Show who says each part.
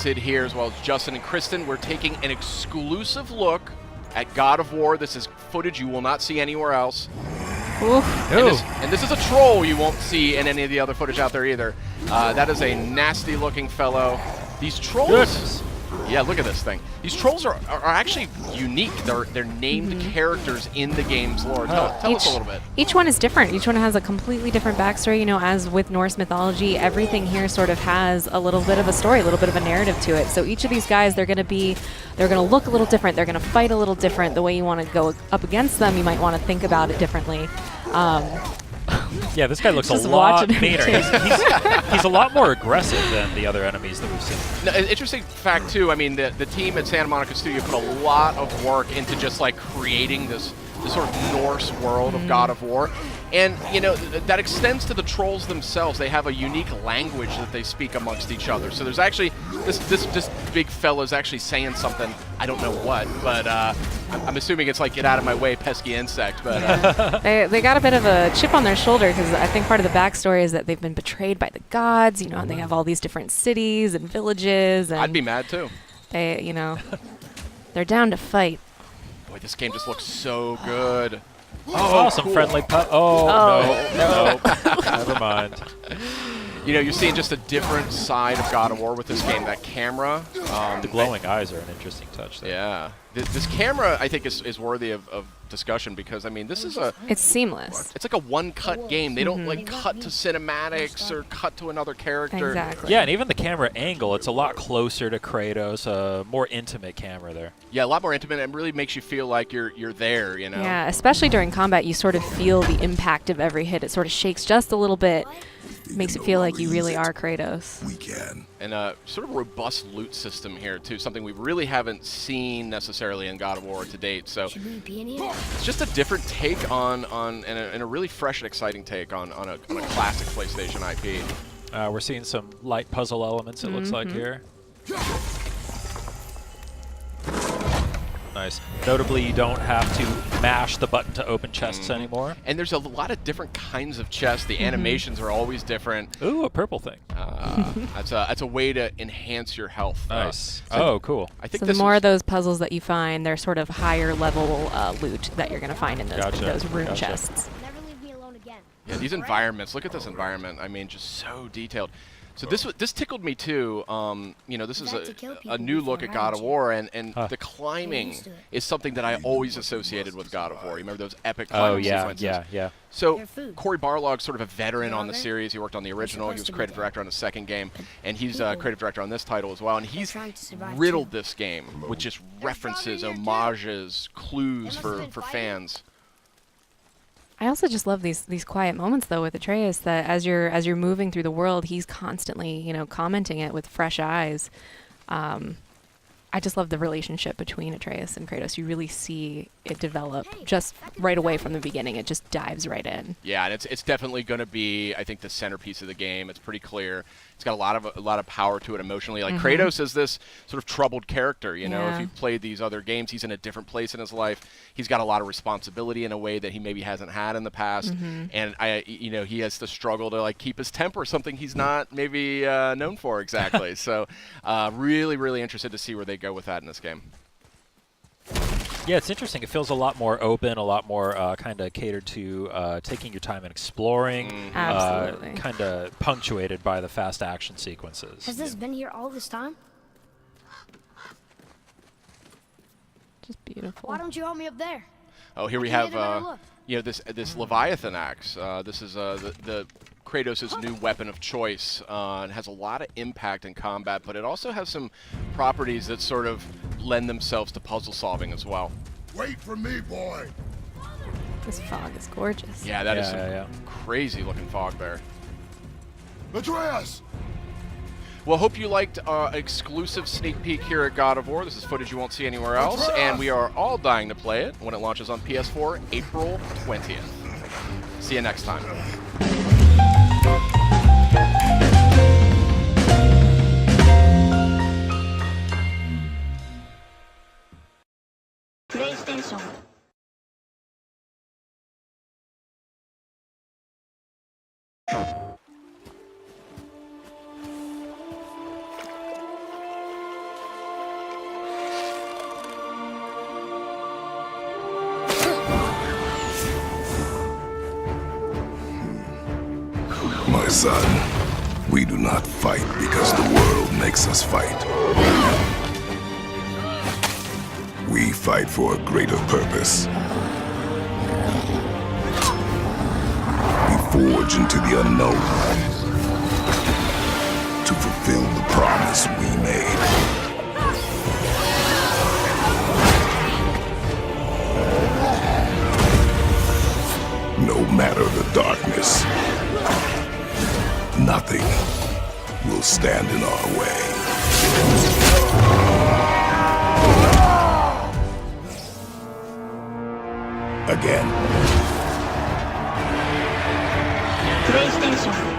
Speaker 1: Sid here, as well as Justin and Kristen. We're taking an exclusive look at God of War. This is footage you will not see anywhere else. And this is a troll you won't see in any of the other footage out there either. That is a nasty-looking fellow. These trolls... Goodness. Yeah, look at this thing. These trolls are actually unique. They're named characters in the game's lore. Tell us a little bit.
Speaker 2: Each one is different. Each one has a completely different backstory. You know, as with Norse mythology, everything here sort of has a little bit of a story, a little bit of a narrative to it. So each of these guys, they're going to look a little different. They're going to fight a little different. The way you want to go up against them, you might want to think about it differently.
Speaker 3: Yeah, this guy looks a lot meaner. He's a lot more aggressive than the other enemies that we've seen.
Speaker 1: No, interesting fact, too, I mean, the team at Santa Monica Studio put a lot of work into just, like, creating this sort of Norse world of God of War. And, you know, that extends to the trolls themselves. They have a unique language that they speak amongst each other. So there's actually, this big fella's actually saying something, I don't know what, but I'm assuming it's like, get out of my way, pesky insect. But
Speaker 2: they got a bit of a chip on their shoulder, because I think part of the backstory is that they've been betrayed by the gods, you know, and they have all these different cities and villages. And
Speaker 1: I'd be mad, too.
Speaker 2: They, you know, they're down to fight.
Speaker 1: Boy, this game just looks so good.
Speaker 3: Oh, some cool. Friendly putt. No. Never mind.
Speaker 1: You know, you're seeing just a different side of God of War with this game. That camera.
Speaker 3: The glowing eyes are an interesting touch there.
Speaker 1: Yeah. This camera, I think, is worthy of discussion, because, I mean, this is a...
Speaker 2: It's seamless.
Speaker 1: It's like a one-cut game. They don't, like, cut to cinematics or cut to another character.
Speaker 2: Exactly.
Speaker 3: Yeah, and even the camera angle, it's a lot closer to Kratos, a more intimate camera there.
Speaker 1: Yeah, a lot more intimate, and really makes you feel like you're there, you know?
Speaker 2: Yeah, especially during combat, you sort of feel the impact of every hit. It sort of shakes just a little bit. Makes it feel like you really are Kratos.
Speaker 4: We can.
Speaker 1: And sort of a robust loot system here, too, something we really haven't seen necessarily in God of War to date. So it's just a different take on and a really fresh and exciting take on a classic PlayStation IP.
Speaker 3: We're seeing some light puzzle elements, it looks like here. Nice. Notably, you don't have to mash the button to open chests anymore.
Speaker 1: And there's a lot of different kinds of chests. The animations are always different.
Speaker 3: Ooh, a purple thing.
Speaker 1: That's a way to enhance your health.
Speaker 3: Nice. Cool.
Speaker 1: I think
Speaker 2: so the more of those puzzles that you find, they're sort of higher level loot that you're going to find in those rune chests.
Speaker 5: Never leave me alone again.
Speaker 1: Yeah, these environments. Look at this environment. I mean, just so detailed. So this tickled me too. You know, this is a new look at God of War, and the climbing is something that I always associated with God of War. You remember those epic climbing sequences?
Speaker 3: Yeah.
Speaker 1: So Cory Barlog's sort of a veteran on the series. He worked on the original. He was creative director on the second game, and he's creative director on this title as well. And he's riddled this game with just references, homages, clues for fans.
Speaker 2: I also just love these quiet moments though with Atreus, that as you're moving through the world, he's constantly, you know, commenting it with fresh eyes. I just love the relationship between Atreus and Kratos. You really see it develop just right away from the beginning. It just dives right in.
Speaker 1: Yeah, and it's definitely going to be, I think, the centerpiece of the game. It's pretty clear. It's got a lot of power to it emotionally. Like Kratos is this sort of troubled character. You know, if you've played these other games, he's in a different place in his life. He's got a lot of responsibility in a way that he maybe hasn't had in the past. And you know, he has to struggle to like keep his temper, something he's not maybe known for exactly. So, really, really interested to see where they go with that in this game.
Speaker 3: Yeah, it's interesting. It feels a lot more open, a lot more kind of catered to taking your time and exploring.
Speaker 2: Absolutely.
Speaker 3: Kind of punctuated by the fast action sequences.
Speaker 5: Has this been here all this time?
Speaker 2: Just beautiful.
Speaker 5: Why don't you help me up there?
Speaker 1: Oh, here we have you know, this Leviathan axe. This is the Kratos' new weapon of choice. It has a lot of impact in combat, but it also has some properties that sort of lend themselves to puzzle solving as well.
Speaker 4: Wait for me, boy.
Speaker 2: This fog is gorgeous.
Speaker 1: Yeah, that is some crazy looking fog there.
Speaker 4: Atreus!
Speaker 1: Well, hope you liked our exclusive sneak peek here at God of War. This is footage you won't see anywhere else, and we are all dying to play it when it launches on PS4 April 20th. See you next time.
Speaker 5: PlayStation.
Speaker 4: son. We do not fight because the world makes us fight. We fight for a greater purpose. We forge into the unknown to fulfill the promise we made. No matter the darkness, nothing will stand in our way. Again.
Speaker 5: PlayStation.